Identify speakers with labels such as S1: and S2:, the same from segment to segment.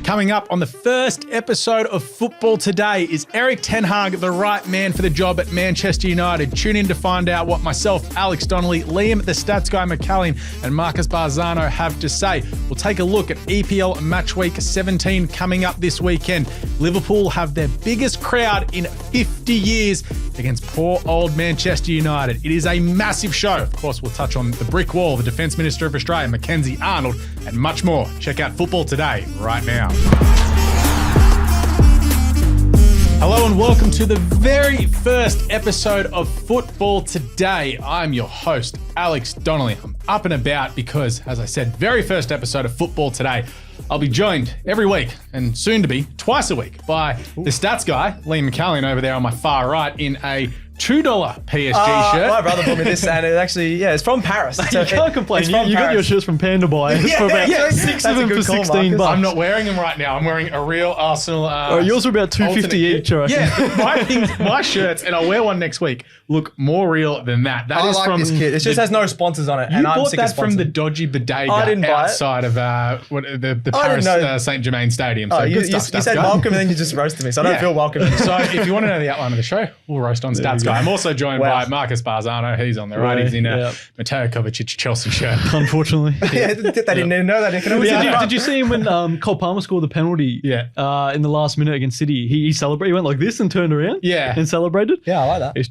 S1: Coming up on the first episode of Football Today, is Eric Ten Hag the right man for the job at Manchester United? Tune in to find out what myself, Alex Donnelly, Liam the Stats Guy McAllion and Marcus Bazzano have to say. We'll take a look at EPL Matchweek 17 coming up this weekend. Liverpool have their biggest crowd in 50 years against poor old Manchester United. It is a massive show. Of course, we'll touch on the brick wall, the Defence Minister of Australia, Mackenzie Arnold, and much more. Check out Football Today right now. Hello and welcome to the very first episode of Football Today. I'm your host, Alex Donnelly. I'm up and about because, as I said, very first episode of Football Today. I'll be joined every week, and soon to be twice a week, by the Stats Guy, Liam McAllion, over there on my far right in a $2 PSG shirt.
S2: My brother bought me this, and it actually, it's from Paris.
S3: So you can't complain. You got your shirts from Panda Buy for about $6 of them for $16.
S1: I'm not wearing them right now. I'm wearing a real Arsenal.
S3: Yours are about $2.50 each, right?
S1: Yeah, my shirts, and I'll wear one next week, look more real than that. That is from
S2: this kit. It just has no sponsors on it.
S1: You bought that from the dodgy bodega outside of the Paris Saint Germain Stadium. So
S2: you said welcome, and then you just roasted me, so I don't feel welcome.
S1: So if you want to know the outline of the show, we'll roast on Stats Guy. I'm also joined by Marcus Bazzano. He's on the right. He's in a Mateo Kovacic Chelsea shirt.
S3: Unfortunately.
S2: They didn't even know that.
S3: Did you see him when Cole Palmer scored the penalty in the last minute against City? He celebrated. He went like this and turned around and celebrated.
S2: Yeah, I like that.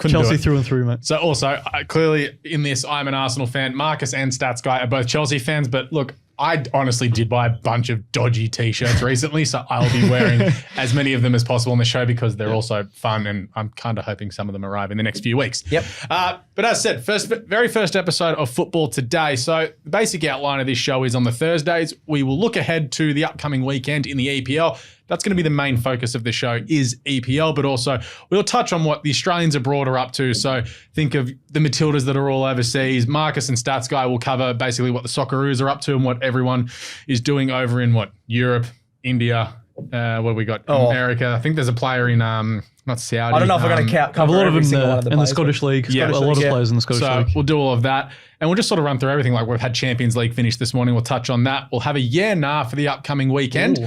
S3: Chelsea through and through, mate.
S1: So also, clearly in this, I'm an Arsenal fan. Marcus and Stats Guy are both Chelsea fans, but look, I honestly did buy a bunch of dodgy t-shirts recently, so I'll be wearing as many of them as possible on the show because they're also fun, and I'm kind of hoping some of them arrive in the next few weeks.
S2: Yep.
S1: But as I said, very first episode of Football Today. So the basic outline of this show is on the Thursdays, we will look ahead to the upcoming weekend in the EPL. That's going to be the main focus of the show is EPL, but also we'll touch on what the Australians abroad are up to. So think of the Matildas that are all overseas. Marcus and Stats Guy will cover basically what the Socceroos are up to and what everyone is doing over in Europe, India, what have we got? America. I think there's a player in not Saudi.
S2: I don't know if we're going to cover
S3: a lot of
S2: every
S3: them
S2: single one of the
S3: in the
S2: players,
S3: Scottish League. A lot of players in the Scottish League.
S1: So we'll do all of that. And we'll just sort of run through everything. Like we've had Champions League finish this morning. We'll touch on that. We'll have a nah for the upcoming weekend.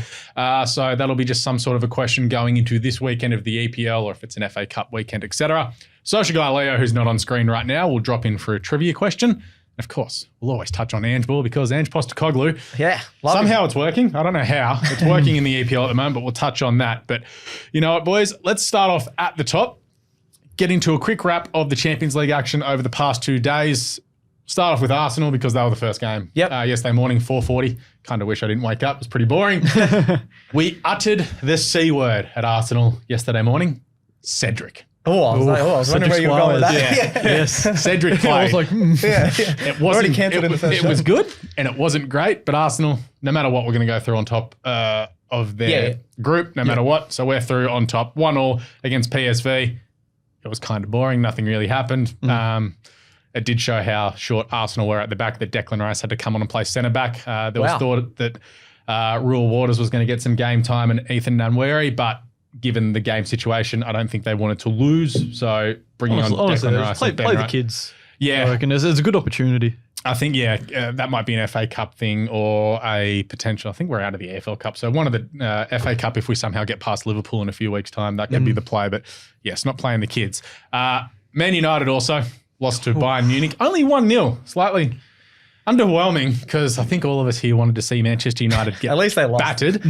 S1: So that'll be just some sort of a question going into this weekend of the EPL, or if it's an FA Cup weekend, etc. Social guy Leo, who's not on screen right now, will drop in for a trivia question. Of course, we'll always touch on Ange Ball because Ange Postecoglou, somehow it's working. I don't know how. It's working in the EPL at the moment, but we'll touch on that. But you know what, boys? Let's start off at the top. Get into a quick wrap of the Champions League action over the past 2 days. Start off with Arsenal because they were the first game. Yesterday morning, 4:40. Kind of wish I didn't wake up. It was pretty boring. We uttered the C word at Arsenal yesterday morning. Cedric.
S2: I was wondering where you were going with that.
S1: Yes, Cedric played.
S3: I was like,
S1: It wasn't.
S2: Already cancelled in the first
S1: It was good and it wasn't great, but Arsenal, no matter what, we're going to go through on top of their group, no matter what. So we're through on top. 1-1 against PSV. It was kind of boring. Nothing really happened. It did show how short Arsenal were at the back, that Declan Rice had to come on and play centre-back. There was thought that Rule Waters was going to get some game time and Ethan Nwaneri, but given the game situation, I don't think they wanted to lose. So bringing on Declan Rice.
S3: Play the kids.
S1: Yeah.
S3: I reckon it's a good opportunity.
S1: I think, that might be an FA Cup thing or a potential. I think we're out of the AFL Cup. So one of the FA Cup, if we somehow get past Liverpool in a few weeks' time, that could be the play. But yes, not playing the kids. Man United also lost to Bayern Munich. Only 1-0. Slightly underwhelming because I think all of us here wanted to see Manchester United get
S2: at least they lost.
S1: Battered.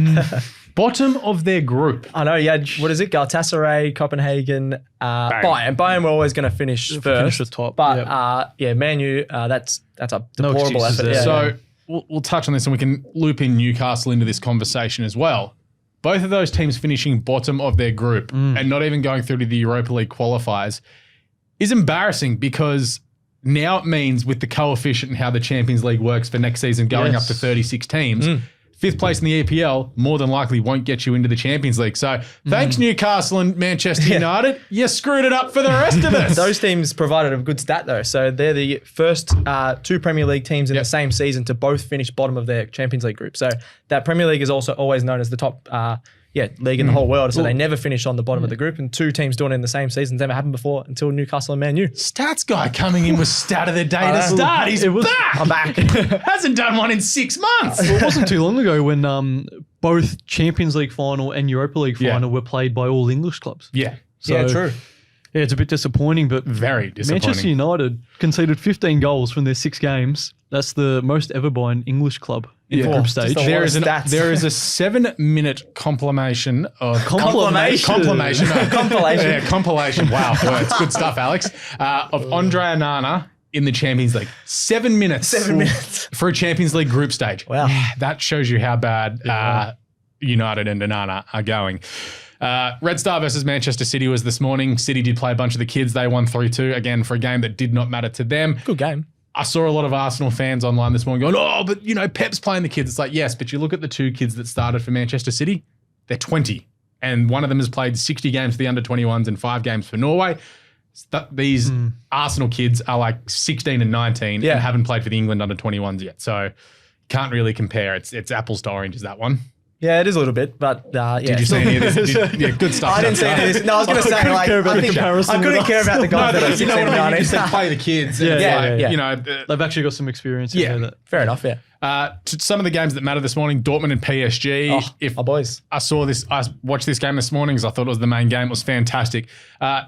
S1: Bottom of their group.
S2: I know, what is it? Galatasaray, Copenhagen, Bayern. Bayern were always going to finish first.
S3: Finish the top.
S2: But Man U, that's a deplorable effort.
S3: There.
S1: So we'll touch on this and we can loop in Newcastle into this conversation as well. Both of those teams finishing bottom of their group and not even going through to the Europa League qualifiers is embarrassing because now it means with the coefficient and how the Champions League works for next season going up to 36 teams, fifth place in the EPL more than likely won't get you into the Champions League. So thanks Newcastle and Manchester United. You screwed it up for the rest of us.
S2: Those teams provided a good stat though. So they're the first 2 Premier League teams in the same season to both finish bottom of their Champions League group. So that Premier League is also always known as the top league in the whole world. So they never finish on the bottom of the group, and 2 teams doing it in the same season. It's never happened before until Newcastle and Man U.
S1: Stats Guy coming in with stat of the day to start. He's back.
S2: I'm back.
S1: Hasn't done one in 6 months.
S3: Well, it wasn't too long ago when both Champions League final and Europa League final were played by all English clubs.
S1: Yeah.
S2: So, true.
S3: Yeah, it's a bit disappointing, but
S1: very disappointing.
S3: Manchester United conceded 15 goals from their 6 games. That's the most ever by an English club in the group stage.
S1: There is a 7-minute compilation of compilation. Yeah, compilation. Wow, words. Good stuff, Alex. Of Andre Onana in the Champions League. 7 minutes.
S2: 7 minutes
S1: for a Champions League group stage.
S2: Wow,
S1: that shows you how bad United and Onana are going. Red Star versus Manchester City was this morning. City did play a bunch of the kids. They won 3-2, again, for a game that did not matter to them.
S2: Good game.
S1: I saw a lot of Arsenal fans online this morning going, oh, but, Pep's playing the kids. It's like, yes, but you look at the 2 kids that started for Manchester City, they're 20. And one of them has played 60 games for the under-21s and 5 games for Norway. These Arsenal kids are like 16 and 19 and haven't played for the England under-21s yet. So can't really compare. It's apples to oranges, that one.
S2: Yeah, it is a little bit, but yeah.
S1: Did you see any of this? Good stuff.
S2: I didn't see any of this. No, I was going to say, I couldn't care about the guys that are 16 and 19.
S1: You said play the kids.
S2: Yeah.
S3: They've actually got some experience.
S2: Fair enough, yeah.
S1: To some of the games that matter this morning, Dortmund and PSG.
S2: Our boys.
S1: I watched this game this morning because I thought it was the main game. It was fantastic.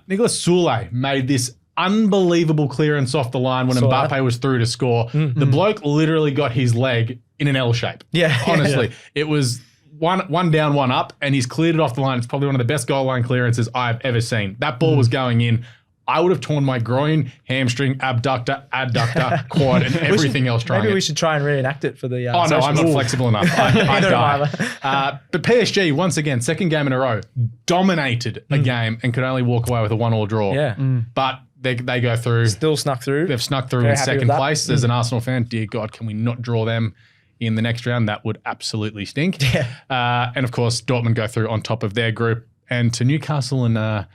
S1: Nicolas Soule made this unbelievable clearance off the line when Mbappe was through to score. The bloke literally got his leg in an L shape.
S2: Yeah.
S1: Honestly. It was one down, one up, and he's cleared it off the line. It's probably one of the best goal line clearances I've ever seen. That ball was going in. I would have torn my groin, hamstring, abductor, adductor, quad, and everything else trying
S2: Maybe we should try and reenact it for the...
S1: I'm not flexible enough. I die. But PSG, once again, second game in a row, dominated a game and could only walk away with a 1-1 draw.
S2: Yeah.
S1: But they go through.
S2: Still snuck through.
S1: They've snuck through in second place. As an Arsenal fan, dear God, can we not draw them in the next round? That would absolutely stink.
S2: Yeah.
S1: And of course, Dortmund go through on top of their group. And to Newcastle and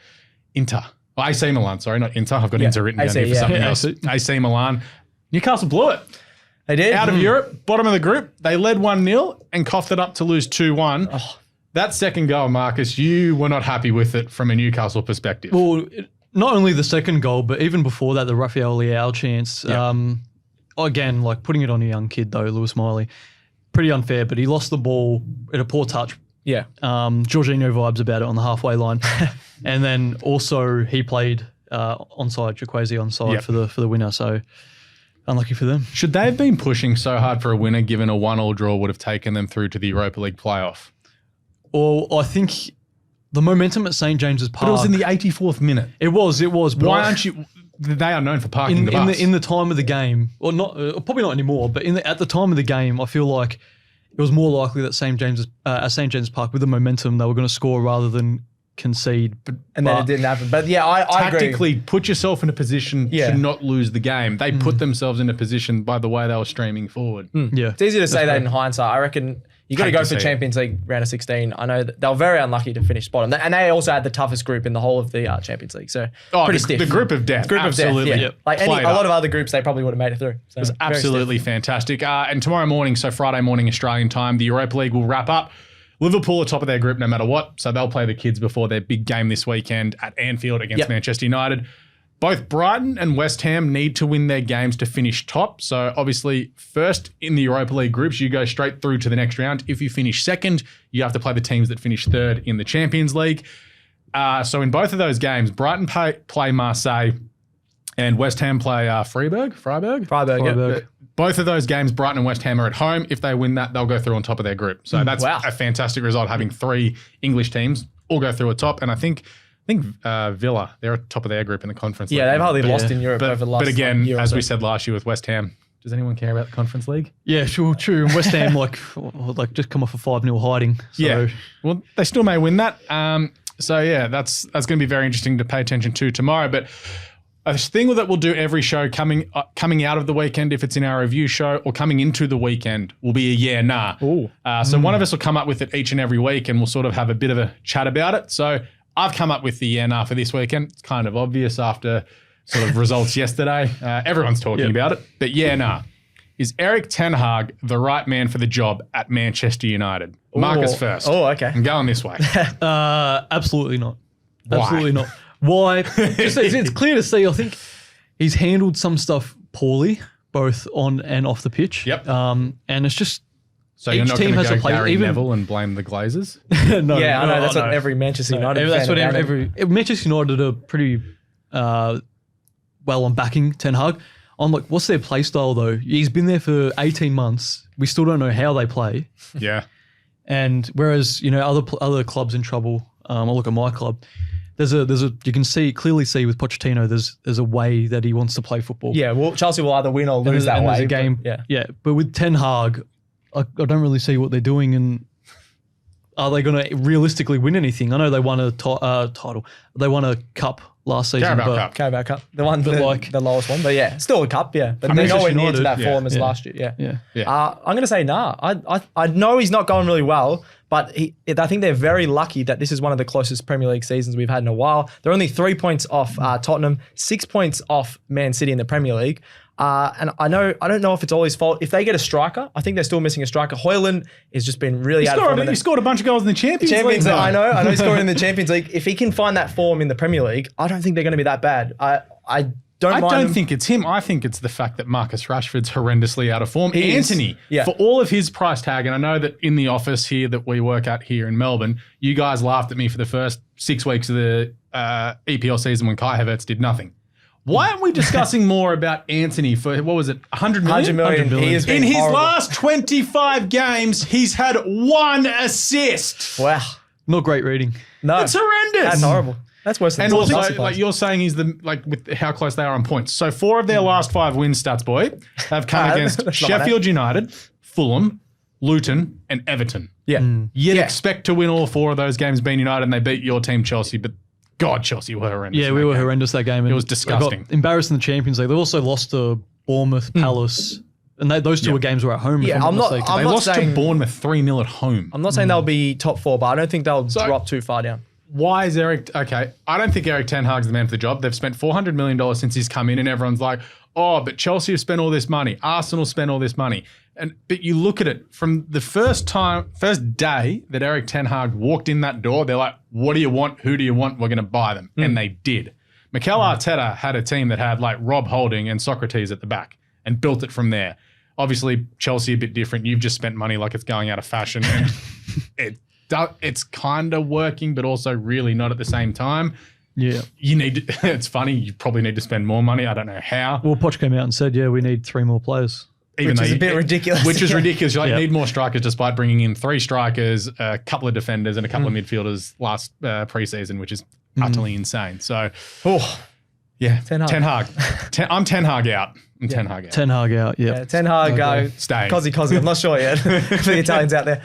S1: Inter. Well, AC Milan, sorry, not Inter. I've got Inter written down here for something else. AC Milan. Newcastle blew it.
S2: They did.
S1: Out of Europe, bottom of the group. They led 1-0 and coughed it up to lose 2-1. Oh. That second goal, Marcus, you were not happy with it from a Newcastle perspective.
S3: Well, not only the second goal, but even before that, the Rafael Leao chance. Again, like putting it on a young kid though, Lewis Miley, pretty unfair, but he lost the ball at a poor touch.
S2: Yeah.
S3: Jorginho vibes about it on the halfway line. And then also he played onside, Jaquazi onside for the winner. So unlucky for them.
S1: Should they have been pushing so hard for a winner given a 1-1 draw would have taken them through to the Europa League playoff?
S3: Well, I think the momentum at St. James's Park.
S1: But it was in the 84th minute.
S3: It was.
S1: Why aren't you... They are known for parking the bus.
S3: In the time of the game, or not, probably not anymore, but at the time of the game, I feel like it was more likely that St. James's Park, with the momentum, they were going to score rather than concede.
S2: Then it didn't happen. But yeah, I
S1: tactically
S2: agree.
S1: Put yourself in a position to not lose the game. They put themselves in a position by the way they were streaming forward.
S3: Yeah,
S2: it's easy to say that in hindsight. I reckon you got to go for Champions League round of 16. I know that they were very unlucky to finish bottom, and they also had the toughest group in the whole of the Champions League. So pretty stiff.
S1: The group of death.
S2: Absolutely.
S1: Yeah.
S2: Like a lot of other groups, they probably would have made it through. So
S1: it was absolutely fantastic. And tomorrow morning, so Friday morning Australian time, the Europa League will wrap up. Liverpool are top of their group no matter what, so they'll play the kids before their big game this weekend at Anfield against Manchester United. Both Brighton and West Ham need to win their games to finish top. So obviously, first in the Europa League groups, you go straight through to the next round. If you finish second, you have to play the teams that finish third in the Champions League. So in both of those games, Brighton play Marseille and West Ham play Freiburg.
S2: Yeah.
S1: Both of those games, Brighton and West Ham are at home. If they win that, they'll go through on top of their group. So that's a fantastic result, having 3 English teams all go through a top. And I think Villa, they're at top of their group in the conference league.
S2: Yeah, they've hardly lost in Europe over the last year.
S1: But again, as we said last year with West Ham, does anyone care about the conference league?
S3: Yeah, sure, true. And West Ham, just come off a 5-0 hiding. So. Yeah,
S1: well, they still may win that. So yeah, that's going to be very interesting to pay attention to tomorrow. But a thing that we'll do every show coming out of the weekend, if it's in our review show, or coming into the weekend, will be a yeah, nah. So one of us will come up with it each and every week, and we'll sort of have a bit of a chat about it. So I've come up with the yeah, nah for this weekend. It's kind of obvious after sort of results yesterday. Everyone's talking about it. But yeah, nah. Is Eric Ten Hag the right man for the job at Manchester United? Marcus first.
S2: Oh, okay.
S1: I'm going this way.
S3: Absolutely not.
S1: Why?
S3: Absolutely not. Why? It's clear to see. I think he's handled some stuff poorly, both on and off the pitch.
S1: Yep.
S3: And it's just
S1: So you're
S3: each
S1: not
S3: team
S1: going to
S3: has
S1: go
S3: a player.
S1: Gary
S3: Even
S1: Neville and blame the Glazers?
S3: no,
S2: Yeah, I know. That's
S3: no.
S2: what every Manchester United
S3: That's
S2: fan
S3: what
S2: abandoned.
S3: Manchester United are pretty well on backing Ten Hag. I'm like, what's their play style though? He's been there for 18 months. We still don't know how they play.
S1: Yeah.
S3: And whereas other clubs in trouble, I look at my club. There's a you can clearly see with Pochettino. There's a way that he wants to play football.
S2: Yeah, well, Chelsea will either win or lose that
S3: There's
S2: way.
S3: a game.
S2: Yeah.
S3: But with Ten Hag, I don't really see what they're doing. And are they going to realistically win anything? I know they won a title. They won a cup last season.
S1: Carabao
S3: but
S1: Cup.
S2: Carabao Cup, the one,
S3: But
S2: the lowest one, but yeah, still a cup, yeah. But
S1: I mean,
S2: they're nowhere
S3: Manchester
S2: near to that
S3: United,
S2: form as
S3: yeah.
S2: last year, yeah.
S3: Yeah.
S2: I'm going to say nah. I know he's not going really well, but I think they're very lucky that this is one of the closest Premier League seasons we've had in a while. They're only 3 points off Tottenham, 6 points off Man City in the Premier League. And I don't know if it's all his fault. If they get a striker, I think they're still missing a striker. Hoyland has just been really out of form.
S1: He scored a bunch of goals in the Champions League.
S2: League. I know he scored in the Champions League. If he can find that form in the Premier League, I don't think they're going to be that bad. I don't
S1: think it's him. I think it's the fact that Marcus Rashford's horrendously out of form.
S2: He is.
S1: Anthony,
S2: Yeah.
S1: for all of his price tag, and I know that in the office here that we work at here in Melbourne, you guys laughed at me for the first 6 weeks of the EPL season when Kai Havertz did nothing. Why aren't we discussing more about Anthony for, what was it, 100 million?
S2: 100 million. He has been
S1: In his
S2: horrible.
S1: last 25 games, he's had 1 assist.
S2: Wow.
S3: Not great reading.
S2: No.
S1: It's horrendous.
S2: That's horrible. That's worse than
S1: And
S2: Chelsea
S1: also,
S2: players.
S1: like you're saying, he's with how close they are on points. So 4 of their last 5 wins, Stats Boy, have come against
S2: that's not bad.
S1: Sheffield United, Fulham, Luton, and Everton.
S2: Yeah.
S1: You'd
S2: Yeah.
S1: expect to win all 4 of those games being United, and they beat your team, Chelsea. But God, Chelsea were horrendous.
S3: Yeah,
S1: in
S3: we
S1: that
S3: were
S1: game.
S3: horrendous that game. And
S1: It was
S3: they
S1: disgusting.
S3: got embarrassed in the Champions League. They also lost to Bournemouth, Palace, and those two games were at home.
S2: Yeah,
S3: if
S2: I'm not-
S3: mistaken.
S2: I'm
S1: They
S2: not
S1: lost
S2: saying-
S1: to Bournemouth 3-0 at home.
S2: I'm not saying they'll be top 4, but I don't think they'll drop too far down.
S1: Why is Eric... Okay, I don't think Eric Ten Hag's the man for the job. They've spent $400 million since he's come in, and everyone's like, oh, but Chelsea have spent all this money. Arsenal spent all this money. But you look at it, from the first day that Eric Ten Hag walked in that door, they're like, what do you want? Who do you want? We're going to buy them. And they did. Mikel Arteta had a team that had like Rob Holding and Socrates at the back and built it from there. Obviously, Chelsea a bit different. You've just spent money like it's going out of fashion. And it's kind of working, but also really not at the same time.
S3: Yeah.
S1: You need to, it's funny, you probably need to spend more money. I don't know how.
S3: Well, Poch came out and said, yeah, we need 3 more players.
S2: Which is a bit ridiculous.
S1: Which is ridiculous. You
S3: Yeah.
S1: need more strikers despite bringing in 3 strikers, a couple of defenders, and a couple of midfielders last preseason, which is utterly insane. So, yeah.
S2: Ten Hag.
S1: I'm Ten Hag out. I'm Ten Hag out.
S3: Ten Hag out, yeah.
S2: Ten Hag,
S1: Staying.
S2: Cozzy. I'm not sure yet for the Italians out there.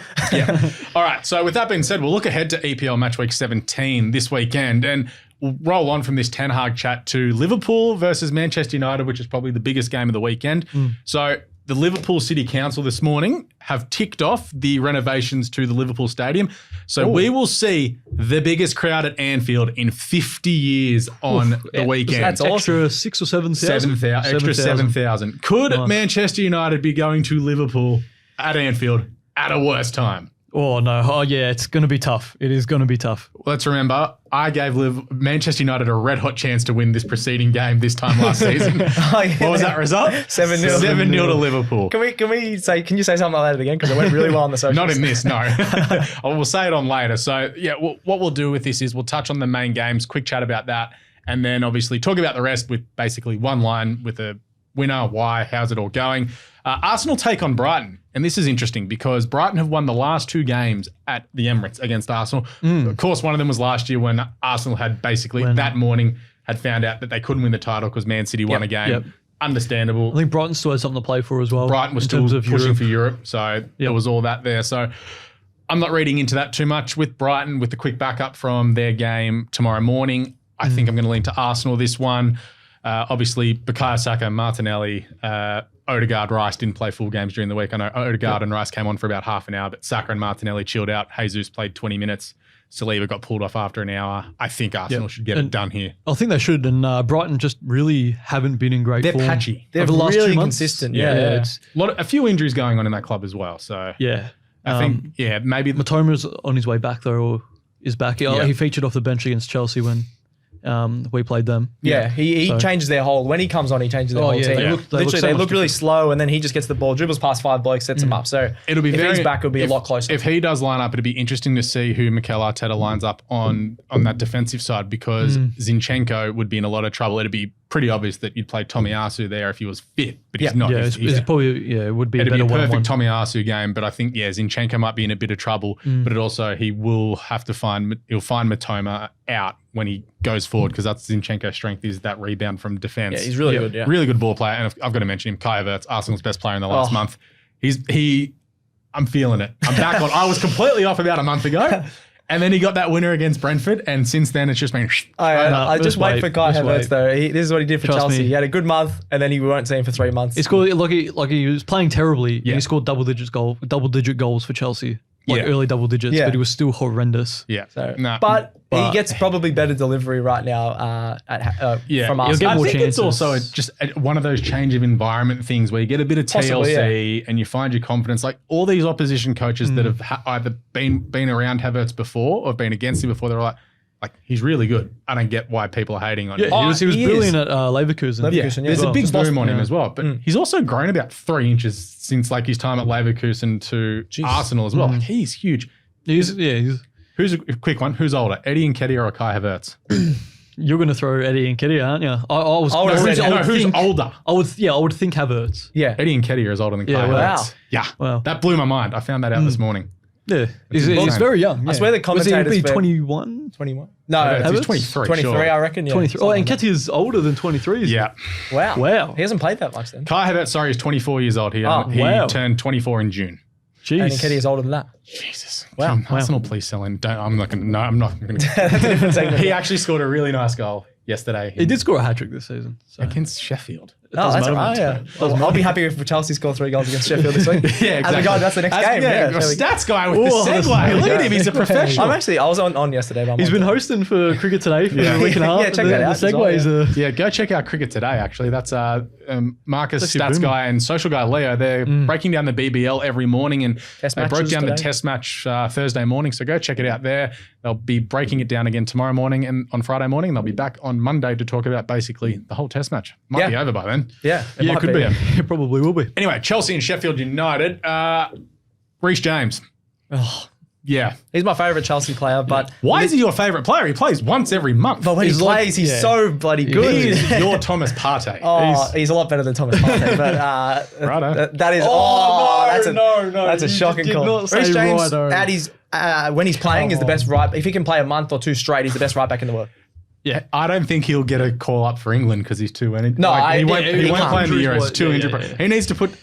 S1: All right. So with that being said, we'll look ahead to EPL Matchweek 17 this weekend, and we'll roll on from this Ten Hag chat to Liverpool versus Manchester United, which is probably the biggest game of the weekend. So the Liverpool City Council this morning have ticked off the renovations to the Liverpool Stadium. So we will see the biggest crowd at Anfield in 50 years on the weekend.
S2: That's awesome.
S3: Extra 6,000 or 7,000?
S1: Extra 7,000. Could
S3: Nice.
S1: Manchester United be going to Liverpool at Anfield at a worse time?
S3: Oh, no. Oh, yeah, it's going to be tough. It is going to be tough.
S1: Let's remember, I gave Manchester United a red-hot chance to win this preceding game this time last season. What was that result?
S2: 7-0.
S1: 7-0 to Liverpool.
S2: Can you say something like that again? Because it went really well on the socials.
S1: Not in this, no. I will say it on later. So, yeah, what we'll do with this is we'll touch on the main games, quick chat about that, and then obviously talk about the rest with basically one line with a winner, why, how's it all going. Arsenal take on Brighton. And this is interesting because Brighton have won the last 2 games at the Emirates against Arsenal. Of course, one of them was last year when Arsenal had basically that morning had found out that they couldn't win the title because Man City won a game.
S3: Yep.
S1: Understandable.
S3: I think Brighton still has something to play for as well.
S1: Brighton was
S3: in
S1: still
S3: terms of
S1: pushing
S3: Europe.
S1: for Europe. So there was all that there. So I'm not reading into that too much with Brighton with the quick backup from their game tomorrow morning. I think I'm going to lean to Arsenal this one. Obviously, Bukayo Saka, Martinelli, Odegaard, Rice didn't play full games during the week. I know Odegaard and Rice came on for about half an hour, but Saka and Martinelli chilled out. Jesus played 20 minutes. Saliba got pulled off after an hour. I think Arsenal should get it done here.
S3: I think they should, and Brighton just really haven't been in great
S1: They're
S3: form.
S1: patchy.
S2: They're
S3: over the last
S2: really
S3: 2 months.
S2: consistent.
S3: Yeah,
S2: Yeah.
S3: it's
S1: A few injuries going on in that club as well. So
S3: yeah.
S1: I think, maybe
S3: Matoma's on his way back though, or is back.
S1: Yeah.
S3: He featured off the bench against Chelsea when We played them.
S2: Yeah, he changes their whole. When he comes on, he changes their whole team.
S3: They
S2: look really slow, and then he just gets the ball, dribbles past 5 blokes, sets them up. So
S1: it'll be
S2: if he's back, it'll be a lot closer.
S1: If he does line up, it'll be interesting to see who Mikel Arteta lines up on that defensive side, because Zinchenko would be in a lot of trouble. It'd be pretty obvious that you'd play Tomiyasu there if he was fit, but he's not.
S3: Yeah, it's probably it would be a better
S1: perfect
S3: 1-1.
S1: Tomiyasu game, but I think Zinchenko might be in a bit of trouble. But it also he'll find Matoma out when he goes forward, because that's Zinchenko's strength, is that rebound from defense.
S2: Yeah, he's really good. Yeah,
S1: really good ball player, and I've got to mention him. Kai Havertz, Arsenal's best player in the last month. I'm feeling it. I'm back on. I was completely off about a month ago. And then he got that winner against Brentford, and since then it's just been.
S2: I just wait for Kai Havertz though. This is what he did for Chelsea. He had a good month, and then he won't see him for 3 months.
S3: He scored like he was playing terribly. Yeah. And he scored double digit goals for Chelsea, early double digits, but he was still horrendous.
S1: Yeah,
S2: but he gets probably better delivery right now from us.
S3: He'll get more
S1: I think
S3: chances.
S1: it's also just one of those change of environment things where you get a bit of TLC and you find your confidence. Like all these opposition coaches that have either been around Havertz before or been against him before, they're like he's really good. I don't get why people are hating on him.
S3: He was brilliant at Leverkusen.
S1: There's a big boom on him as well. But he's also grown about 3 inches since like his time at Leverkusen to Arsenal as well. Like he's huge. Who's a quick one? Who's older, Eddie Nketiah or Kai Havertz?
S3: You're going to throw Eddie Nketiah, aren't you?
S1: Who's older?
S3: I would think Havertz.
S2: Yeah,
S1: Eddie Nketiah is older than Kai Havertz. Yeah, wow. That blew my mind. I found that out this morning.
S3: Yeah, he's very young.
S2: I swear the commentators
S3: was he 21?
S2: 21? No,
S1: he's 23.
S2: 23,
S1: sure.
S2: I reckon. Yeah,
S3: 23. Oh, and Nketiah's older than 23.
S1: Yeah.
S2: Wow. He hasn't played that much then.
S1: Kai Havertz, is 24 years old. He turned 24 in June.
S2: Jeez. And Nketiah is older than that.
S1: Jesus. Wow. Arsenal, please sell him. I'm not going to. He actually scored a really nice goal yesterday.
S3: He did score a hat-trick this season. So.
S1: Against Sheffield.
S2: That's right. Yeah. I'll be happy if Chelsea score 3 goals against Sheffield this week.
S1: Yeah, exactly.
S2: That's the next game.
S1: Stats guy with the segue. Look at him. He's a professional.
S2: I was on yesterday. But
S3: he's been hosting for Cricket Today for a week and a half.
S2: Yeah, check that out.
S3: The segues
S1: go check out Cricket Today, actually. That's Marcus, Stats Guy, and Social Guy Leo. They're breaking down the BBL every morning, and they broke down the test match Thursday morning. So go check it out there. They'll be breaking it down again tomorrow morning and on Friday morning. And they'll be back on Monday to talk about basically the whole test match. Might be over by then.
S2: Yeah.
S1: It could be.
S3: It probably will be.
S1: Anyway, Chelsea and Sheffield United. Reece James.
S2: Oh,
S1: yeah.
S2: He's my favourite Chelsea player, but...
S1: Why is he your favourite player? He plays once every month.
S2: But when he plays, he's so bloody good.
S1: He is your Thomas Partey.
S2: He's a lot better than Thomas Partey, but that is... That's a shocking call. Reece James, when he's playing, is the best right... If he can play a month or 2 straight, he's the best right back in the world.
S1: Yeah, I don't think he'll get a call up for England because he's too injured.
S2: No,
S1: he won't play in the Euros. Too injured.
S3: Yeah.
S1: He needs to put...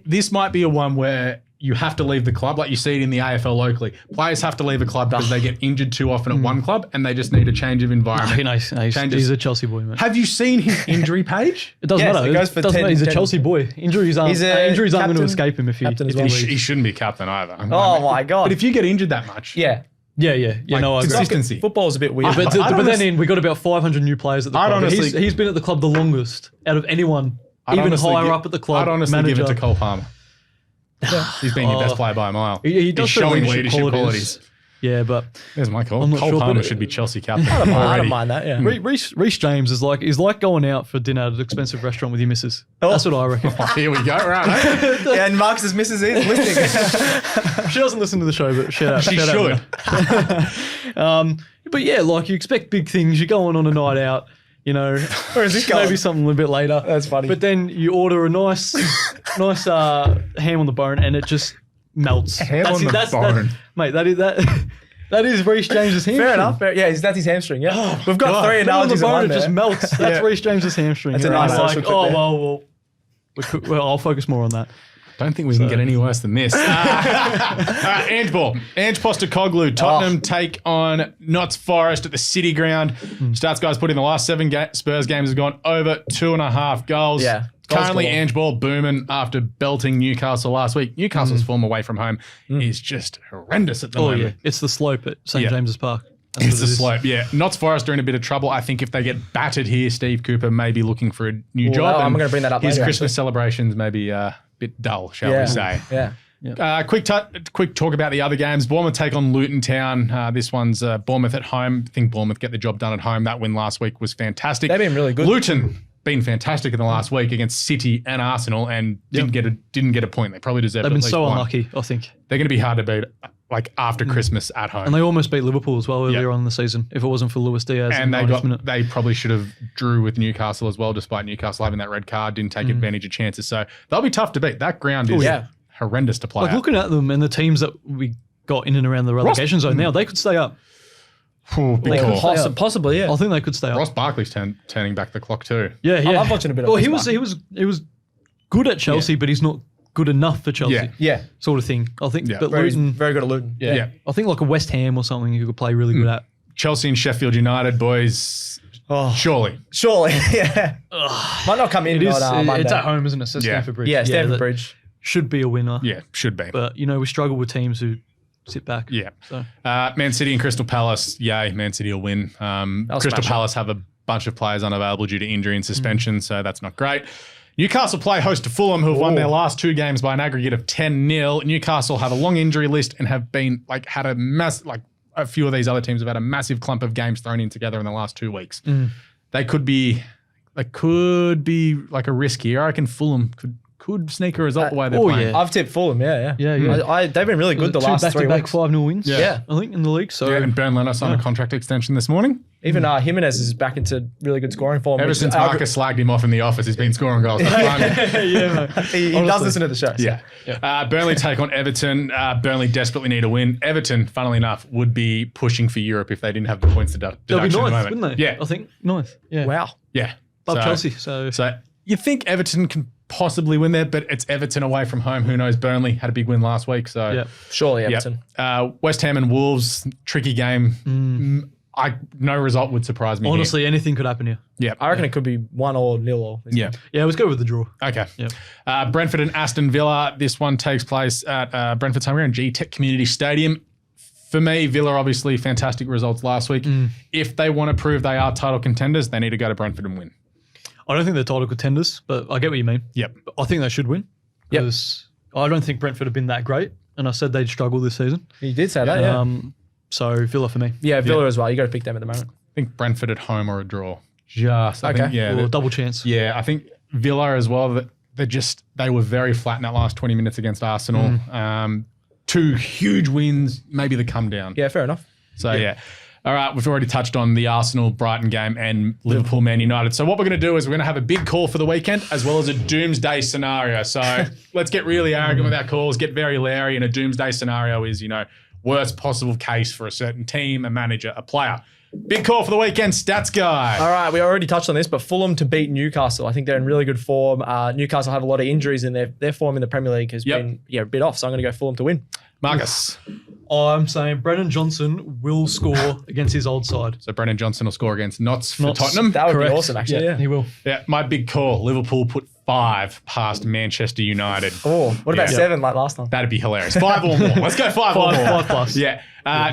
S1: This might be a one where you have to leave the club, like you see it in the AFL locally. Players have to leave a club because they get injured too often at one club, and they just need a change of environment.
S3: He's a Chelsea boy, man.
S1: Have you seen his injury page?
S3: It doesn't matter.
S2: It goes for 10,
S3: he's a Chelsea boy. Injuries aren't going to escape him if he
S1: shouldn't be captain either.
S2: Oh my God.
S1: But if you get injured that much...
S2: Yeah.
S3: No, I agree.
S1: Consistency.
S2: Football's a bit weird.
S3: But then we got about 500 new players at the club. He's been at the club the longest out of anyone, even higher up at the club.
S1: I'd honestly give it to Cole Palmer. He's been your best player by a mile.
S3: He's
S1: showing leadership qualities.
S3: Yeah, but
S1: there's my call. Cole Palmer should be Chelsea captain.
S2: I don't mind that. Yeah.
S3: Reece James is like going out for dinner at an expensive restaurant with your missus. That's what I reckon.
S1: Here we go, right?
S2: Yeah, and Marcus's missus is listening.
S3: She doesn't listen to the show, but shout out.
S1: She should.
S3: But yeah, like you expect big things. You're going on a night out. You know,
S2: where is this going?
S3: Maybe something a little bit later.
S2: That's funny.
S3: But then you order a nice ham on the bone, and it just melts.
S1: Ham on the bone,
S3: mate. That is Reece James's hamstring.
S2: Fair enough. That's his hamstring. Yeah, we've got 3 analogies on the bone.
S3: It just melts. That's Reece James's hamstring.
S2: That's a nice social
S3: clip. Well, I'll focus more on that.
S1: Don't think we can get any worse than this. Ange ball. Ange Postecoglou. Tottenham take on Notts Forest at the City Ground. Stats Guys put in the last 7 Spurs games has gone over 2.5 goals.
S2: Yeah.
S1: Currently, Ange ball booming after belting Newcastle last week. Newcastle's form away from home is just horrendous at the moment.
S3: Yeah. It's the slope at St. James's Park.
S1: It's the slope, yeah. Notts Forest are in a bit of trouble. I think if they get battered here, Steve Cooper may be looking for a new job.
S2: I'm going to bring that up
S1: His
S2: later,
S1: Christmas celebrations may be a bit dull, shall we say.
S2: Yeah.
S1: Quick talk about the other games. Bournemouth take on Luton Town. This one's Bournemouth at home. I think Bournemouth get the job done at home. That win last week was fantastic.
S2: They've been really good.
S1: Luton been fantastic in the last week against City and Arsenal and didn't get a point. They probably deserved.
S3: They've been
S1: at least
S3: so
S1: one.
S3: unlucky, I think.
S1: They're going to be hard to beat after Christmas at home.
S3: And they almost beat Liverpool as well earlier on in the season if it wasn't for Luis Diaz.
S1: And they probably should have drew with Newcastle as well, despite Newcastle having that red card, didn't take advantage of chances. So they'll be tough to beat. That ground is horrendous to play.
S3: Like looking at them and the teams that we got in and around the relegation zone now, they could stay up.
S1: Big call.
S2: Possibly, yeah.
S3: I think they could stay up.
S1: Ross Barkley's turning back the clock too.
S3: Yeah.
S2: I love watching a bit of
S3: he was good at Chelsea, but he's not good enough for Chelsea.
S2: Yeah.
S3: Sort of thing. I think but
S2: Very
S3: Luton,
S2: good at Luton.
S3: yeah. I think like a West Ham or something you could play really good at.
S1: Chelsea and Sheffield United, boys.
S2: Oh.
S1: Surely,
S2: yeah. Might not come in.
S3: It's
S2: Monday.
S3: at home, isn't it? So Stamford Bridge.
S2: Yeah, Stamford
S3: that
S2: Bridge.
S3: should be a winner.
S1: yeah, should be.
S3: But, we struggle with teams who sit back.
S1: Yeah.
S3: So.
S1: Man City and Crystal Palace. Yay, Man City will win. Crystal Palace have a bunch of players unavailable due to injury and suspension, so that's not great. Newcastle play host to Fulham, who have won their last 2 games by an aggregate of 10-0. Newcastle have a long injury list and have been had a a few of these other teams have had a massive clump of games thrown in together in the last 2 weeks. They could be like a risk here. I reckon Fulham could sneak a result the way they're playing.
S3: Yeah.
S2: I've tipped Fulham, yeah. They've been really good the
S3: 2
S2: last 3
S3: back-to-back
S2: weeks.
S3: 5-0 wins.
S2: Yeah.
S3: I think in the league. So
S1: And Bern Leno signed a contract extension this morning.
S2: Even Jimenez is back into really good scoring form.
S1: Ever since Marcus slagged him off in the office, he's been scoring goals.
S2: He does listen to the show. So.
S1: Yeah. Burnley take on Everton. Burnley desperately need a win. Everton, funnily enough, would be pushing for Europe if they didn't have the points deduction
S3: they'll be
S1: at the
S3: ninth,
S1: moment.
S3: wouldn't they?
S1: Yeah.
S3: I think ninth. Yeah.
S2: Wow.
S1: Yeah.
S3: Above Chelsea. So
S1: you think Everton can possibly win there, but it's Everton away from home. Who knows? Burnley had a big win last week. So
S2: Surely Everton.
S1: West Ham and Wolves, tricky game. No result would surprise me.
S3: Honestly, anything could happen here.
S1: Yeah.
S2: I reckon it could be 1 or 0.
S1: Yeah.
S3: Yeah, let's go with the draw.
S1: Okay.
S3: Yeah.
S1: Brentford and Aston Villa. This one takes place at Brentford's home ground, G-Tech Community Stadium. For me, Villa obviously fantastic results last week. If they want to prove they are title contenders, they need to go to Brentford and win.
S3: I don't think they're title contenders, but I get what you mean.
S1: Yep.
S3: I think they should win because I don't think Brentford have been that great, and I said they'd struggle this season.
S2: You did say that, yeah.
S3: So Villa for me.
S2: Yeah, Villa as well. You got to pick them at the moment.
S1: I think Brentford at home or a draw. I think,
S3: Or double chance.
S1: Yeah, I think Villa as well. They were very flat in that last 20 minutes against Arsenal. 2 huge wins, maybe the come down.
S2: Yeah, fair enough.
S1: So all right, we've already touched on the Arsenal-Brighton game and Liverpool-Man United. So what we're going to do is we're going to have a big call for the weekend as well as a doomsday scenario. So let's get really arrogant with our calls, get very Larry, and a doomsday scenario is, worst possible case for a certain team, a manager, a player. Big call for the weekend, Stats Guy.
S2: All right, we already touched on this, but Fulham to beat Newcastle. I think they're in really good form. Newcastle have a lot of injuries in their form in the Premier League has been a bit off, so I'm going to go Fulham to win.
S1: Marcus.
S3: I'm saying Brennan Johnson will score against his old side.
S1: So Brennan Johnson will score against Notts for Tottenham.
S2: That would
S3: Correct.
S2: be awesome, actually. Yeah.
S3: He will.
S1: Yeah, my big call. Liverpool put 5 past Manchester United.
S2: Oh, what about 7 like last time?
S1: That'd be hilarious. 5 or more. Let's go 5 or more.
S3: 5 plus.
S1: Yeah.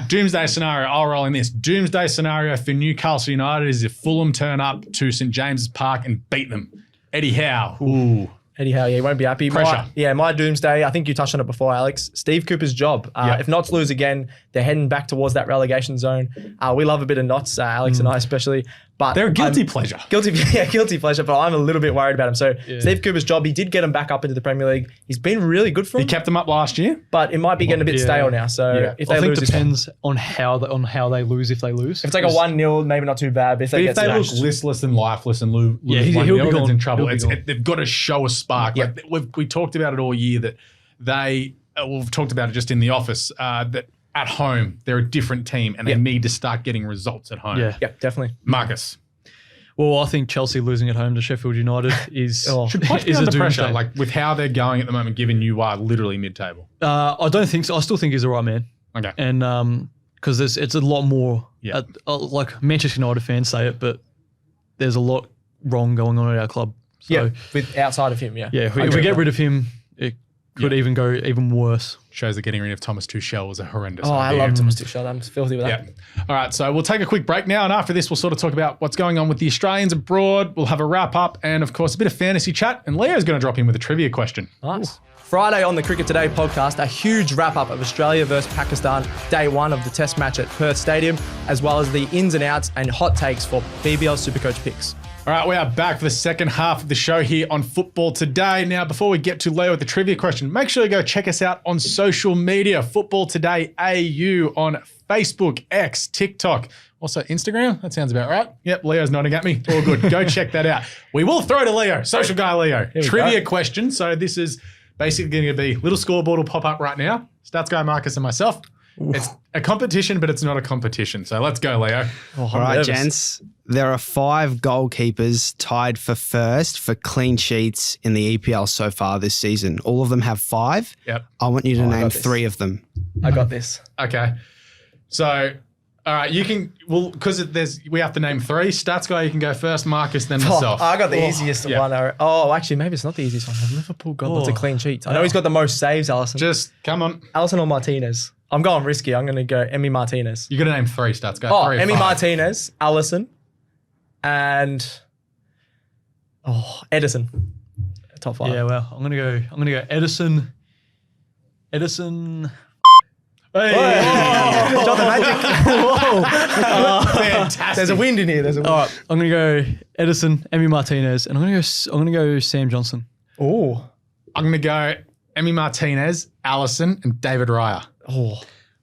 S1: Doomsday scenario. I'll roll in this. Doomsday scenario for Newcastle United is if Fulham turn up to St James's Park and beat them. Eddie Howe. Ooh.
S2: Eddie Howe, he won't be happy.
S1: Pressure.
S2: My doomsday, I think you touched on it before, Alex. Steve Cooper's job. If Notts lose again, they're heading back towards that relegation zone. We love a bit of Notts, Alex and I especially. But
S1: They're a guilty pleasure.
S2: Guilty pleasure, but I'm a little bit worried about him. So Steve Cooper's job, he did get him back up into the Premier League. He's been really good for
S1: He
S2: him.
S1: kept them up last year.
S2: But it might be getting a bit stale now. So if they
S3: I think
S2: lose
S3: it depends on how they lose if they lose.
S2: if it's like a 1-0, maybe not too bad. But if they
S1: If
S2: get
S1: they look
S2: smashed,
S1: listless and lifeless and lose
S3: he'll
S1: 1-0,
S3: be gone.
S1: in trouble.
S3: He'll be gone.
S1: They've got to show a spark.
S2: Yep.
S1: We talked about it all year that we've talked about it just in the office, that at home, they're a different team and they need to start getting results at home.
S3: Yeah.
S2: yeah, definitely.
S1: Marcus.
S3: Well, I think Chelsea losing at home to Sheffield United is
S1: Should Poch be
S3: is a
S1: under pressure,
S3: doomsday.
S1: like with how they're going at the moment, given you are literally mid-table?
S3: I don't think so. I still think he's the right man.
S1: Okay.
S3: And because it's a lot more.
S1: Yeah.
S3: Like Manchester United fans say it, but there's a lot wrong going on at our club. So
S2: With outside of him, yeah.
S3: if we get rid of him, could even go even worse.
S1: Shows that getting rid of Thomas Tuchel was a horrendous
S2: Oh, I
S1: idea.
S2: love Thomas Tuchel. I'm filthy with that.
S1: Yeah. All right, so we'll take a quick break now, and after this, we'll sort of talk about what's going on with the Australians abroad. We'll have a wrap up, and of course, a bit of fantasy chat. And Leo's going to drop in with a trivia question.
S2: Nice. Friday on the Cricket Today podcast, a huge wrap-up of Australia versus Pakistan, day one of the test match at Perth Stadium, as well as the ins and outs and hot takes for BBL Supercoach picks.
S1: All right, we are back for the second half of the show here on Football Today. Now, before we get to Leo with the trivia question, make sure you go check us out on social media, Football Today AU on Facebook, X, TikTok, also Instagram. That sounds about right. Yep, Leo's nodding at me. All good. Go check that out. We will throw to Leo, social guy Leo. Trivia question. So this is basically going to be little scoreboard will pop up right now. Stats Guy Marcus and myself. It's a competition, but it's not a competition. So let's go, Leo.
S4: All right, gents. There are 5 goalkeepers tied for first for clean sheets in the EPL so far this season. All of them have 5.
S1: Yep.
S4: I want you to name 3 of them.
S2: I got this.
S1: Okay. So, all right, you can, well, because we have to name 3. Stats Guy, you can go first, Marcus, then myself.
S2: I got the easiest
S1: Yeah.
S2: one. Oh, actually, maybe it's not the easiest one. Liverpool got lots of clean sheets. I know he's got the most saves, Alisson.
S1: Just, come on.
S2: Alisson or Martinez? I'm going risky. I'm going to go Emi Martinez.
S1: You're going to name 3, Stats Guy.
S2: Oh,
S1: 3 or
S2: Emi
S1: 5.
S2: Martinez, Alisson, and Edison. Top 5.
S3: Yeah, well, I'm gonna go Edison.
S1: Hey.
S2: Shot the magic.
S1: Fantastic.
S2: There's a wind in here. There's a wind.
S3: All right, I'm gonna go Edison, Emi Martinez, and I'm gonna go Sam Johnson.
S2: Oh.
S1: I'm going to go Emi Martinez, Alisson, and David Raya.
S2: Oh.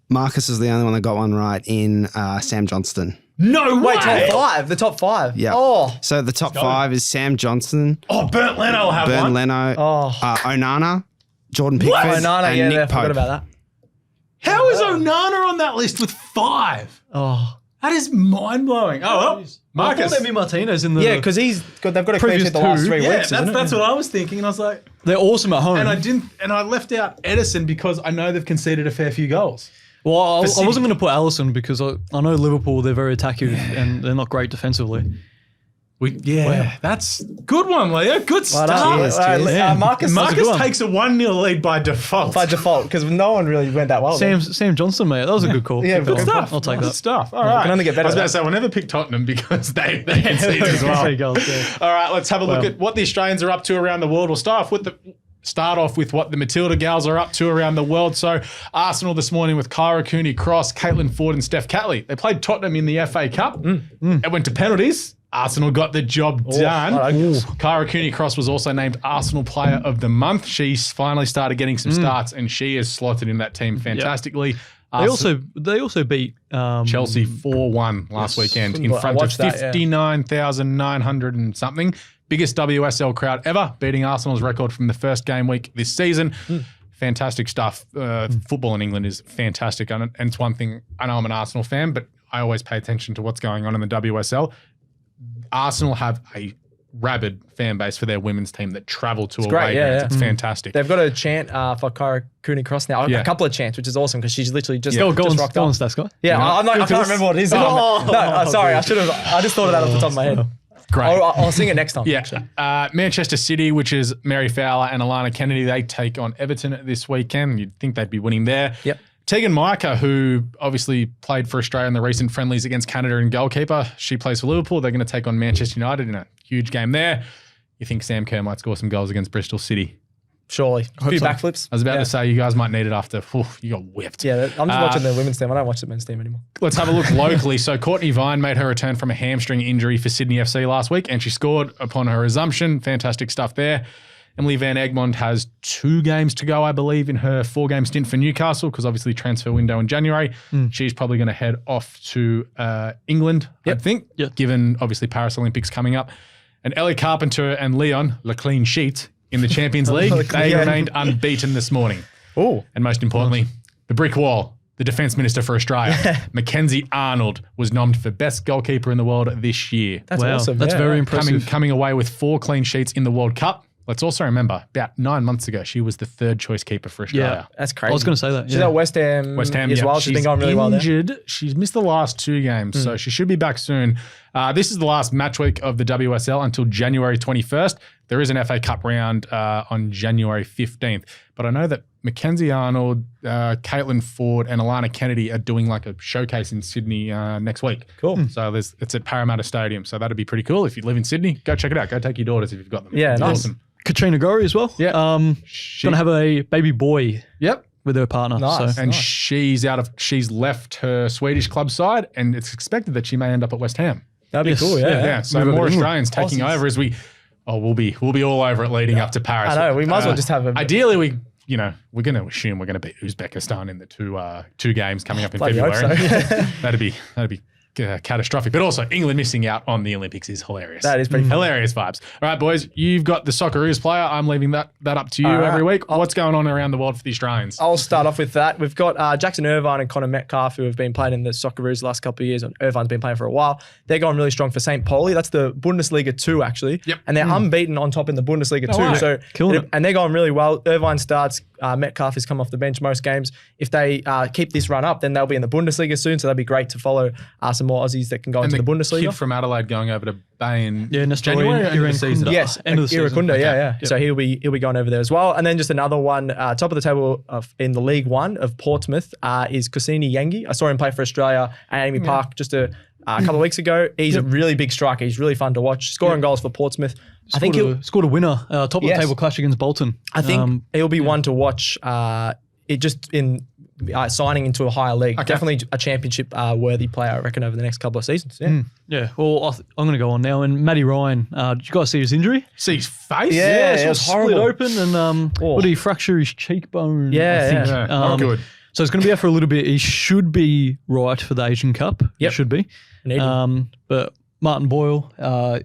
S4: Marcus is the only one that got one right in Sam Johnston.
S1: No way.
S2: Wait, top 5. The top 5.
S4: Yeah.
S2: Oh.
S4: So the top 5 is Sam Johnston,
S1: Oh, Bernd Leno will have
S4: Bernd
S1: one.
S4: Leno,
S2: Oh.
S4: Onana, Jordan Pickford,
S2: Onana,
S4: and
S2: yeah, I
S4: Nick
S2: forgot
S4: Pope.
S2: about that.
S1: How is Onana on that list with 5?
S2: Oh.
S1: That is mind-blowing. Oh, well, Marcus.
S3: I thought Emi Martinez in the
S2: Yeah, because they've got a clean
S3: Previous
S2: sheet the last
S3: 2.
S2: 3
S1: Yeah,
S2: weeks.
S1: that's what I was thinking. And I was like,
S3: they're awesome at home.
S1: and I left out Edison because I know they've conceded a fair few goals.
S3: Well, I
S1: City.
S3: wasn't going to put Alisson because I know Liverpool, they're very attacking and they're not great defensively.
S1: That's good one, Leo. Good start.
S4: Cheers, cheers.
S2: Marcus
S1: Marcus takes a 1-0 lead by default.
S2: by default because no one really went that well.
S3: Sam Johnson, mate, that was a good call.
S2: Yeah,
S3: Keep
S2: good
S3: going.
S1: stuff.
S3: I'll take
S1: Good
S3: that.
S1: stuff. All right.
S2: can only get better
S1: I was about
S2: than
S1: to say, we'll never pick Tottenham because they concede as well.
S3: 3 goals, yeah.
S1: All right, let's have a look at what the Australians are up to around the world. We'll start off with what the Matilda gals are up to around the world. So Arsenal this morning with Kyra Cooney-Cross, Caitlin Ford and Steph Catley. They played Tottenham in the FA Cup. It went to penalties. Arsenal got the job done. Kyra Cooney-Cross was also named Arsenal Player of the Month. She's finally started getting some starts and she is slotted in that team fantastically.
S3: They also beat
S1: Chelsea 4-1 last weekend in
S2: I
S1: front of
S2: watched that, yeah.
S1: 59,900 and something. Biggest WSL crowd ever, beating Arsenal's record from the first game week this season. Fantastic stuff. Football in England is fantastic. And it's one thing, I know I'm an Arsenal fan, but I always pay attention to what's going on in the WSL. Arsenal have a rabid fan base for their women's team that travel to away
S2: great, yeah,
S1: games.
S2: yeah.
S1: It's fantastic.
S2: They've got a chant for Kyra Cooney-Cross now.
S1: Yeah.
S2: A couple of chants, which is awesome because she's literally just,
S3: Go
S2: just
S3: on,
S2: rocked
S3: go on,
S2: up.
S3: Stats Guy.
S2: Yeah, I can't remember what it is. Sorry, I just thought of that off the top of my head.
S1: Great.
S2: I'll sing it next time.
S1: Yeah. Manchester City, which is Mary Fowler and Alana Kennedy, they take on Everton this weekend. You'd think they'd be winning there.
S2: Yep.
S1: Tegan Micah, who obviously played for Australia in the recent friendlies against Canada and goalkeeper, she plays for Liverpool. They're going to take on Manchester United in a huge game there. You think Sam Kerr might score some goals against Bristol City?
S2: Surely. A few
S3: so.
S2: backflips.
S1: I was about to say you guys might need it after you got whipped.
S2: Yeah, I'm just watching the women's team. I don't watch the men's team anymore.
S1: Let's have a look locally. So Courtney Vine made her return from a hamstring injury for Sydney FC last week, and she scored upon her resumption. Fantastic stuff there. Emily Van Egmond has 2 games to go, I believe, in her 4-game stint for Newcastle, because obviously transfer window in January. She's probably going to head off to England, I think, given obviously Paris Olympics coming up. And Ellie Carpenter and Leon, Le Clean Sheet, in the Champions League, they remained unbeaten this morning.
S2: Oh.
S1: And most importantly, the brick wall, the Defence Minister for Australia, Mackenzie Arnold, was nommed for Best Goalkeeper in the world this year.
S2: That's awesome.
S3: That's very impressive.
S1: Coming away with 4 clean sheets in the World Cup. let's also remember, about 9 months ago, she was the third choice keeper for Australia.
S2: That's crazy.
S3: I was going to say that.
S2: She's at West Ham as well. She's been going really well there.
S1: Injured. She's missed the last 2 games, so she should be back soon. This is the last match week of the WSL until January 21st. There is an FA Cup round on January 15th. But I know that Mackenzie Arnold, Caitlin Ford, and Alana Kennedy are doing like a showcase in Sydney next week.
S2: Cool.
S1: So it's at Parramatta Stadium. So that'd be pretty cool. If you live in Sydney, go check it out. Go take your daughters if you've got them.
S2: Yeah,
S1: it's
S2: nice.
S1: awesome.
S3: Katrina Gorey as well.
S1: Yeah.
S3: Going to have a baby boy
S1: Yep.
S3: with her partner.
S2: Nice.
S3: So.
S1: And she's left her Swedish club side, and it's expected that she may end up at West Ham.
S2: That'd be
S3: Yes,
S2: cool,
S3: yeah.
S1: Yeah. So
S3: Move over
S1: more
S3: to England.
S1: Australians taking
S2: Aussies.
S1: over as we'll be all over it leading up to Paris.
S2: I know. We might as well just have a...
S1: Ideally, we're going to assume we're going to beat Uzbekistan in the two games coming up in
S2: Bloody hope
S1: February.
S2: so.
S1: That'd be catastrophic. But also, England missing out on the Olympics is hilarious.
S2: That is pretty funny.
S1: hilarious vibes. All right, boys, you've got the Socceroos player. I'm leaving that up to you
S2: All right.
S1: every week. What's going on around the world for the Australians?
S2: I'll start off with that. We've got Jackson Irvine and Connor Metcalf, who have been playing in the Socceroos the last couple of years, and Irvine's been playing for a while. They're going really strong for St. Pauli. That's the Bundesliga 2, actually.
S1: Yep.
S2: And they're unbeaten on top in the Bundesliga 2.
S1: right.
S2: So
S3: Killing it.
S2: And they're going really well. Irvine starts. Metcalf has come off the bench most games. If they keep this run up, then they'll be in the Bundesliga soon. So that'd be great to follow some more Aussies that can go into the Bundesliga.
S1: Kid from Adelaide going over to Bay in
S3: Yeah,
S1: January or end of the season?
S2: Yes,
S3: End of the season.
S2: Irukunda, yeah.
S3: Yep.
S2: So he'll be going over there as well. And then just another one, top of the table in the League One of Portsmouth is Kusini Yengi. I saw him play for Australia at Amy Park just a couple of weeks ago. He's a really big striker. He's really fun to watch. Scoring goals for Portsmouth. I think he'll
S3: scored a winner. Top of the table clash against Bolton.
S2: I think he'll be one to watch. It just in signing into a higher league.
S1: Okay.
S2: Definitely a championship worthy player, I reckon, over the next couple of seasons. Yeah.
S3: Yeah. Well, I'm going to go on now. And Matty Ryan, did you guys see his injury?
S1: See his face?
S2: Yeah, it was
S3: Split
S2: horrible.
S3: open and what did he fracture his cheekbone?
S2: Yeah,
S3: I think.
S2: yeah.
S1: Oh, good.
S3: So it's going to be out for a little bit. He should be right for the Asian Cup.
S2: Yep.
S3: He should be.
S2: Need him.
S3: But Martin Boyle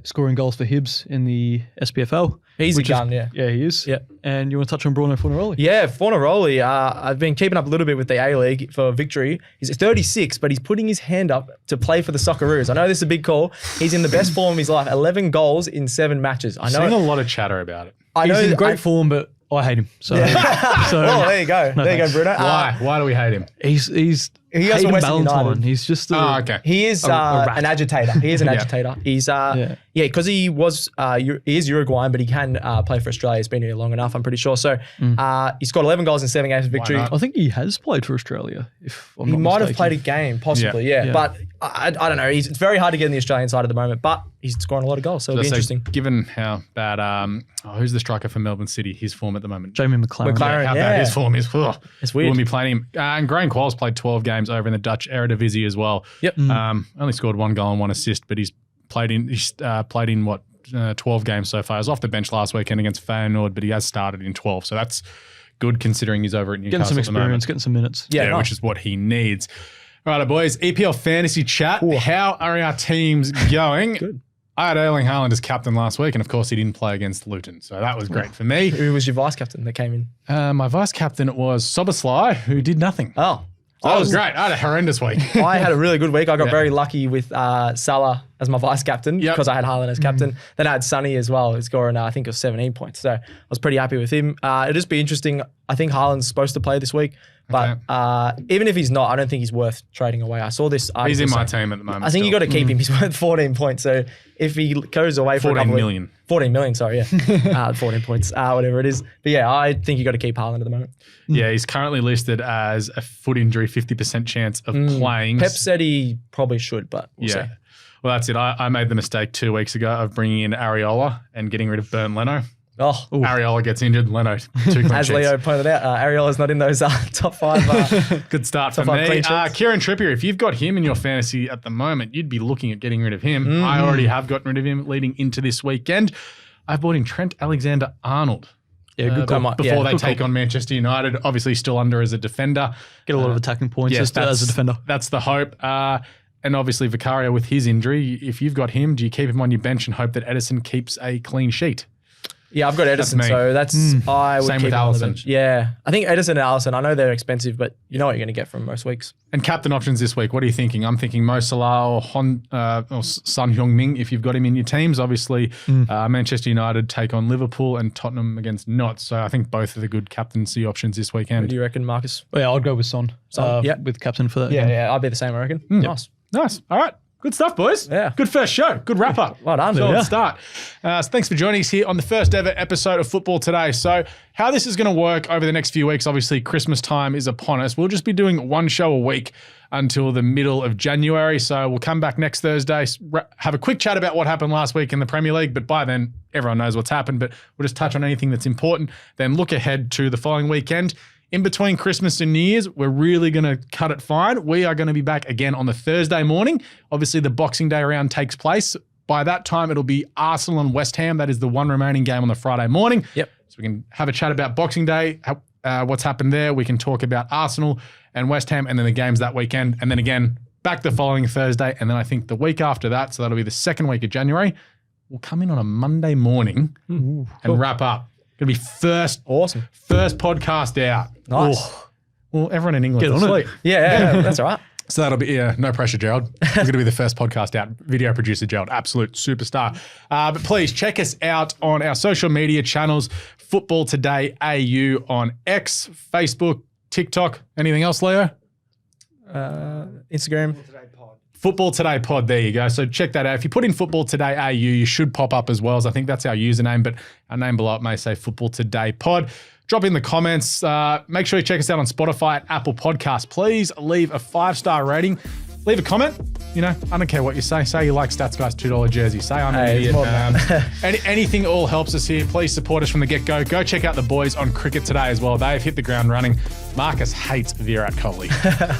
S3: scoring goals for Hibs in the SPFL.
S2: He's a
S3: which is-
S2: gun, yeah.
S3: Yeah, he is.
S2: Yeah.
S3: And you want to touch on Bruno Fornaroli?
S2: Yeah, Fornaroli, I've been keeping up a little bit with the A-League for Victory. He's 36, but he's putting his hand up to play for the Socceroos. I know this is a big call. He's in the best form of his life, 11 goals in 7 matches. I know.
S1: Seeing a lot of chatter about it.
S2: I know.
S3: He's in great form, but I hate him. So, so
S2: Oh, there you go.
S3: No,
S2: there you go,
S3: thanks.
S2: Bruno.
S1: Why? Why do we hate him?
S3: he's
S2: He goes for
S3: Hayden
S2: Western
S3: Ballantyne.
S2: United.
S3: He's just
S1: Okay.
S2: He is
S3: rat.
S2: an agitator. He is an
S1: Yeah.
S2: agitator. He's because he is Uruguayan, but he can play for Australia. He's been here long enough, I'm pretty sure. So he scored 11 goals in 7 games of Victory.
S1: not?
S3: I think he has played for Australia. If I'm
S2: He
S3: not
S2: might have
S3: mistaken.
S2: played a game, possibly, yeah.
S3: Yeah.
S2: But I don't know. It's very hard to get in the Australian side at the moment, but he's scoring a lot of goals, so it'll be
S1: So
S2: interesting.
S1: given how bad, who's the striker for Melbourne City? His form at the moment.
S3: Jamie McLaren.
S2: McLaren.
S1: How
S2: Yeah.
S1: bad his form is. Ugh.
S2: It's weird.
S1: Wouldn't be playing him. And Graham Qualls played 12 games over in the Dutch Eredivisie as well.
S2: Yep.
S1: Only scored 1 goal and 1 assist, but he's played in 12 games so far. He was off the bench last weekend against Feyenoord, but he has started in 12. So that's good considering he's over at Newcastle
S3: Getting some
S1: at the moment.
S3: experience, getting some minutes.
S2: Yeah, nice.
S1: Which is what he needs. All right, boys. EPL fantasy chat. How are our teams going?
S2: Good.
S1: I had Erling Haaland as captain last week, and of course he didn't play against Luton, so that was great for me.
S2: Who was your vice captain that came in?
S1: My vice captain was Soboslai, who did nothing.
S2: Oh.
S1: So that was great. I had a horrendous week.
S2: I had a really good week. I got very lucky with Salah as my vice captain
S1: Yep.
S2: because I had Haaland as captain. Then I had Sonny as well, who's scoring, I think it was 17 points. So I was pretty happy with him. It'll just be interesting. I think Haaland's supposed to play this week, but even if he's not, I don't think he's worth trading away. I saw this article.
S1: He's in my
S2: saying-
S1: team at the moment.
S2: I think you
S1: still.
S2: got to keep him. He's worth 14 points. So if he goes away for a
S1: 14
S2: couple
S1: million.
S2: of 14 million, sorry, yeah. 14 points, whatever it is. But yeah, I think you got to keep Haaland at the moment.
S1: Yeah, he's currently listed as a foot injury, 50% chance of playing.
S2: Pep said he probably should, but we'll see.
S1: Well, that's it. I made the mistake 2 weeks ago of bringing in Areola and getting rid of Bernd Leno.
S2: Oh,
S1: Areola gets injured, Leno 2 clean
S2: as
S1: sheets.
S2: Leo pointed out, Ariola's not in those top 5.
S1: Good start for
S2: Top 5
S1: me.
S2: clean sheets.
S1: Kieran Trippier, if you've got him in your fantasy at the moment, you'd be looking at getting rid of him. I already have gotten rid of him leading into this weekend. I've bought in Trent Alexander-Arnold.
S3: Yeah, good call.
S1: Before they
S3: good
S1: take
S3: call.
S1: on Manchester United, obviously still under as a defender.
S3: Get a lot of attacking points
S1: Yes,
S3: as a defender.
S1: That's the hope. And obviously Vicario with his injury, if you've got him, do you keep him on your bench and hope that Edison keeps a clean sheet?
S2: Yeah, I've got Edison,
S1: me.
S2: so that's I would
S1: Same
S2: keep
S1: with
S2: him on the
S1: Alisson.
S2: bench. Yeah, I think Edison and Alisson. I know they're expensive, but you know what you're going to get from most weeks.
S1: And captain options this week, what are you thinking? I'm thinking Mo Salah or Son Heung-min if you've got him in your teams. Obviously, Manchester United take on Liverpool and Tottenham against Notts. So I think both are the good captaincy options this
S2: What
S1: weekend.
S2: do you reckon, Marcus?
S3: Yeah, I'd go with Son.
S2: Son, yep.
S3: With captain for that.
S2: Yeah, I'd be the same, I reckon. Nice.
S1: Nice. All right. Good stuff, boys.
S2: Yeah.
S1: Good first show. Good wrap up.
S2: Well done.
S1: Solid
S2: Yeah.
S1: start. So thanks for joining us here on the first ever episode of Football Today. So how this is going to work over the next few weeks, obviously Christmas time is upon us. We'll just be doing one show a week until the middle of January. So we'll come back next Thursday, have a quick chat about what happened last week in the Premier League. But by then, everyone knows what's happened. But we'll just touch on anything that's important, then look ahead to the following weekend. In between Christmas and New Year's, we're really going to cut it fine. We are going to be back again on the Thursday morning. Obviously, the Boxing Day round takes place. By that time, it'll be Arsenal and West Ham. That is the one remaining game on the Friday morning.
S2: Yep.
S1: So we can have a chat about Boxing Day, what's happened there. We can talk about Arsenal and West Ham and then the games that weekend. And then again, back the following Thursday. And then I think the week after that, so that'll be the second week of January, we'll come in on a Monday morning and wrap up. Going to be first podcast out.
S2: Nice.
S1: Oh. Well, everyone in England
S3: Get
S1: is
S3: on it.
S1: asleep.
S2: Yeah, that's all right.
S1: So that'll be, no pressure, Gerald. We're going to be the first podcast out. Video producer, Gerald, absolute superstar. But please check us out on our social media channels, Football Today AU on X, Facebook, TikTok. Anything else, Leo?
S2: Instagram.
S1: Football Today Pod, there you go. So check that out. If you put in Football Today AU, you should pop up as well. As I think that's our username, but our name below it may say Football Today Pod. Drop in the comments. Make sure you check us out on Spotify and Apple Podcasts. Please leave a 5-star rating. Leave a comment. You know, I don't care what you say. Say you like Stats Guy's $2 jersey. Say I'm an
S2: Hey,
S1: idiot.
S2: it's more than
S1: Anything all helps us here. Please support us from the get-go. Go check out the boys on Cricket Today as well. They've hit the ground running. Marcus hates Virat Kohli.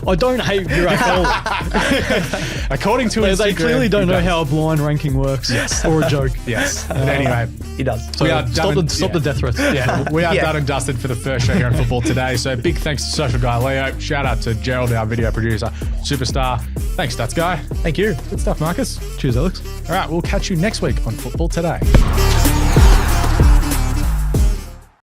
S3: I don't hate Virat Kohli.
S1: According to
S3: They
S1: Instagram,
S3: clearly don't
S1: he
S3: know
S1: does.
S3: how a blind ranking works. Yes. Or a joke.
S1: Yes. But anyway,
S2: He does.
S3: So
S1: We are
S3: stop
S1: done
S3: the
S1: and-
S3: death threats.
S1: yeah, we are
S2: Yeah.
S1: done and dusted for the first show here on Football Today. So big thanks to Social Guy Leo. Shout out to Gerald, our video producer, superstar. Thanks, Stats Guy.
S2: Thank you.
S1: Good stuff, Marcus.
S3: Cheers, Alex.
S1: All right, we'll catch you next week on Football Today.